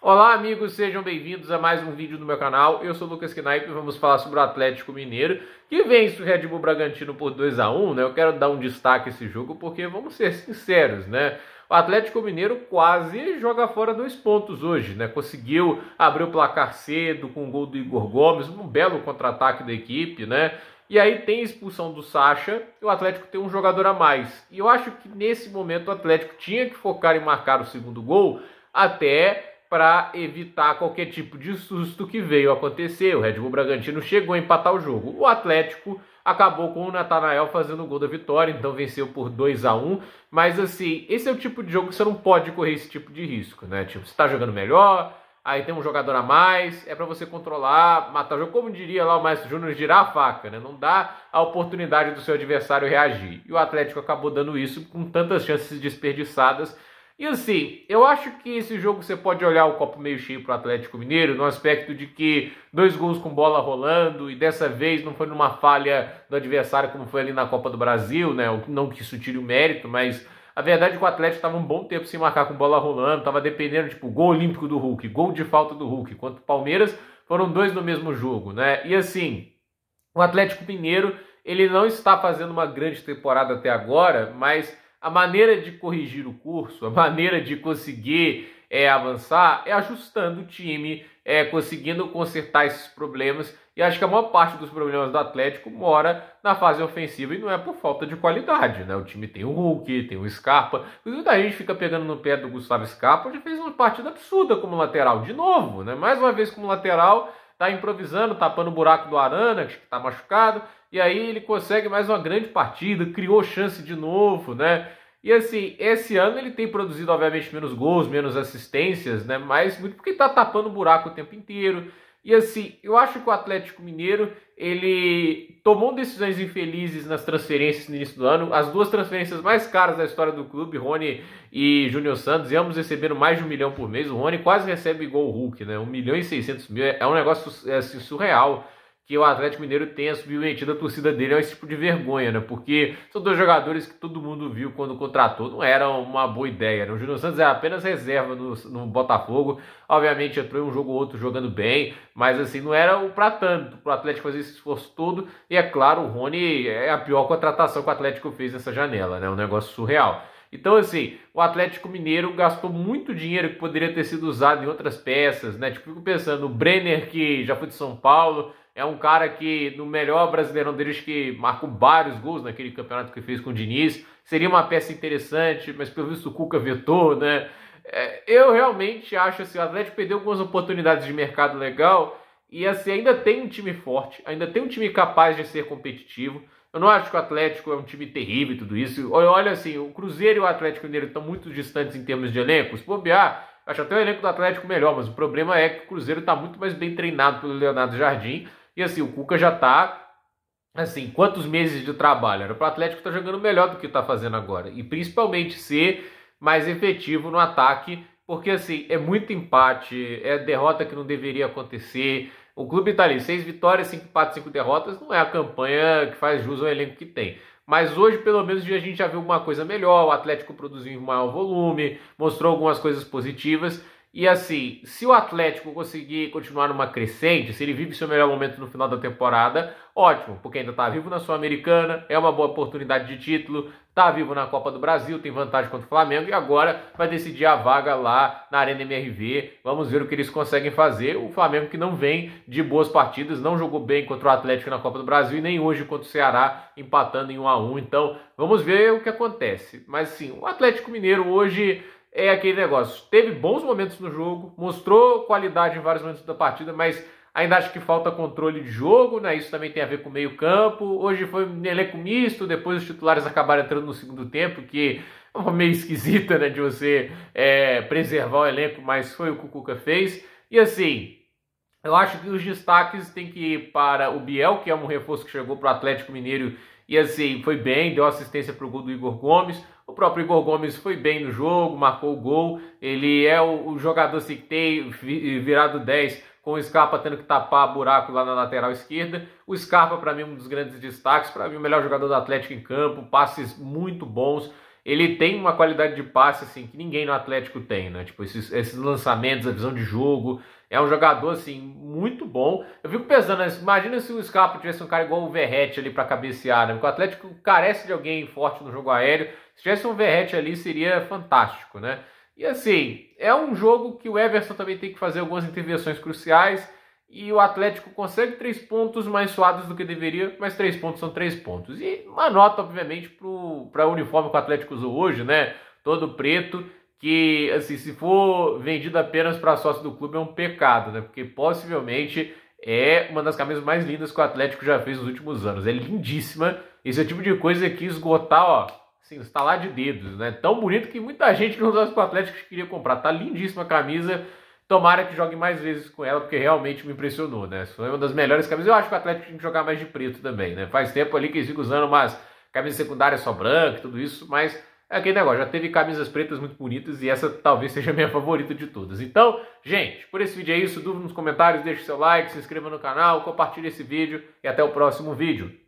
Olá amigos, sejam bem-vindos a mais um vídeo do meu canal. Eu sou o Lucas Knaip e vamos falar sobre o Atlético Mineiro, que vence o Red Bull Bragantino por 2-1, né? Eu quero dar um destaque a esse jogo porque, vamos ser sinceros, né? O Atlético Mineiro quase joga fora 2 pontos hoje, né? Conseguiu abrir o placar cedo com o gol do Igor Gomes, um belo contra-ataque da equipe, né? E aí tem a expulsão do Sacha e o Atlético tem um jogador a mais. E eu acho que nesse momento o Atlético tinha que focar em marcar o segundo gol até para evitar qualquer tipo de susto que veio acontecer. O Red Bull Bragantino chegou a empatar o jogo. O Atlético acabou com o Natanael fazendo o gol da vitória, então venceu por 2-1. Mas assim, esse é o tipo de jogo que você não pode correr esse tipo de risco, né? Tipo, você tá jogando melhor, aí tem um jogador a mais, é para você controlar, matar o jogo. Como diria lá o Maestro Júnior, girar a faca, né? Não dá a oportunidade do seu adversário reagir. E o Atlético acabou dando isso com tantas chances desperdiçadas. E assim, eu acho que esse jogo você pode olhar o copo meio cheio para o Atlético Mineiro, no aspecto de que 2 gols com bola rolando, e dessa vez não foi numa falha do adversário como foi ali na Copa do Brasil, né? Não que isso tire o mérito, mas a verdade é que o Atlético estava um bom tempo sem marcar com bola rolando, estava dependendo, tipo, gol olímpico do Hulk, gol de falta do Hulk, enquanto o Palmeiras foram 2 no mesmo jogo, né? E assim, o Atlético Mineiro, ele não está fazendo uma grande temporada até agora, mas a maneira de corrigir o curso, a maneira de conseguir avançar é ajustando o time, conseguindo consertar esses problemas. E acho que a maior parte dos problemas do Atlético mora na fase ofensiva e não é por falta de qualidade, né? O time tem o Hulk, tem o Scarpa. Inclusive, a gente fica pegando no pé do Gustavo Scarpa, já fez uma partida absurda como lateral, de novo, né? Mais uma vez como lateral, tá improvisando, tapando o buraco do Arana, que tá machucado. E aí ele consegue mais uma grande partida, criou chance de novo, né? E assim, esse ano ele tem produzido, obviamente, menos gols, menos assistências, né? Mas muito porque tá tapando o buraco o tempo inteiro. E assim, eu acho que o Atlético Mineiro, ele tomou decisões infelizes nas transferências no início do ano. As 2 transferências mais caras da história do clube, Rony e Júnior Santos, e ambos receberam mais de 1 milhão por mês. O Rony quase recebe igual o Hulk, né? 1.600.000, é um negócio assim, surreal. Que o Atlético Mineiro tenha submetido a torcida dele a esse tipo de vergonha, né? Porque são 2 jogadores que todo mundo viu quando contratou, não era uma boa ideia, né? O Júnior Santos é apenas reserva no Botafogo, obviamente entrou em um jogo ou outro jogando bem, mas assim, não era pra tanto, pro Atlético fazer esse esforço todo, e é claro, o Rony é a pior contratação que o Atlético fez nessa janela, né? Um negócio surreal. Então, assim, o Atlético Mineiro gastou muito dinheiro que poderia ter sido usado em outras peças, né? Tipo, fico pensando, o Brenner, que já foi de São Paulo, é um cara que, no melhor Brasileirão deles, que marcou vários gols naquele campeonato que fez com o Diniz. Seria uma peça interessante, mas pelo visto o Cuca vetou, né? Eu realmente acho assim, o Atlético perdeu algumas oportunidades de mercado legal e assim, ainda tem um time forte, ainda tem um time capaz de ser competitivo. Eu não acho que o Atlético é um time terrível e tudo isso. Olha assim, o Cruzeiro e o Atlético Mineiro estão muito distantes em termos de elenco. Se bobear, acho até o elenco do Atlético melhor, mas o problema é que o Cruzeiro está muito mais bem treinado pelo Leonardo Jardim. E assim, o Cuca já tá, assim, quantos meses de trabalho? Era para o Atlético estar jogando melhor do que está fazendo agora. E principalmente ser mais efetivo no ataque, porque assim, é muito empate, é derrota que não deveria acontecer. O clube tá ali, 6 vitórias, 5 empates, 5 derrotas, não é a campanha que faz jus ao elenco que tem. Mas hoje, pelo menos, a gente já viu uma coisa melhor, o Atlético produziu em maior volume, mostrou algumas coisas positivas. E assim, se o Atlético conseguir continuar numa crescente, se ele vive seu melhor momento no final da temporada, ótimo, porque ainda está vivo na Sul-Americana, é uma boa oportunidade de título, está vivo na Copa do Brasil, tem vantagem contra o Flamengo e agora vai decidir a vaga lá na Arena MRV. Vamos ver o que eles conseguem fazer. O Flamengo que não vem de boas partidas, não jogou bem contra o Atlético na Copa do Brasil e nem hoje contra o Ceará, empatando em 1-1. Então, vamos ver o que acontece. Mas sim, o Atlético Mineiro hoje é aquele negócio, teve bons momentos no jogo, mostrou qualidade em vários momentos da partida, mas ainda acho que falta controle de jogo, né? Isso também tem a ver com o meio campo. Hoje foi um elenco misto, depois os titulares acabaram entrando no segundo tempo, que é uma meio esquisita, né, de você preservar o elenco, mas foi o que o Cuca fez. E assim, eu acho que os destaques tem que ir para o Biel, que é um reforço que chegou para o Atlético Mineiro e assim, foi bem, deu assistência para o gol do Igor Gomes. O próprio Igor Gomes foi bem no jogo, marcou o gol. Ele é o jogador assim, que tem virado 10 com o Scarpa tendo que tapar buraco lá na lateral esquerda. O Scarpa, para mim, um dos grandes destaques. Para mim, o melhor jogador do Atlético em campo, passes muito bons. ele tem uma qualidade de passe assim que ninguém no Atlético tem, né? Tipo, esses lançamentos, a visão de jogo. É um jogador, assim, muito bom. Eu fico pensando, né? Imagina se o Scarpa tivesse um cara igual o Verratti ali para cabecear, né? Porque o Atlético carece de alguém forte no jogo aéreo. Se tivesse um Verratti ali, seria fantástico, né? E assim, é um jogo que o Everson também tem que fazer algumas intervenções cruciais. E o Atlético consegue 3 pontos mais suados do que deveria, mas 3 pontos são 3 pontos. E uma nota, obviamente, para o uniforme que o Atlético usou hoje, né? Todo preto, que, assim, se for vendido apenas para sócio do clube é um pecado, né? Porque possivelmente é uma das camisas mais lindas que o Atlético já fez nos últimos anos. É lindíssima. Esse é o tipo de coisa que esgotar, ó, assim, estalar de dedos, né? Tão bonito que muita gente que não usasse para o Atlético queria comprar. Tá lindíssima a camisa. Tomara que jogue mais vezes com ela, porque realmente me impressionou, né? Foi uma das melhores camisas. Eu acho que o Atlético tem que jogar mais de preto também, né? Faz tempo ali que eles ficam usando umas camisas secundárias só branca e tudo isso, mas é aquele negócio, já teve camisas pretas muito bonitas e essa talvez seja a minha favorita de todas. Então, gente, por esse vídeo é isso. Dúvida nos comentários, deixe seu like, se inscreva no canal, compartilhe esse vídeo e até o próximo vídeo.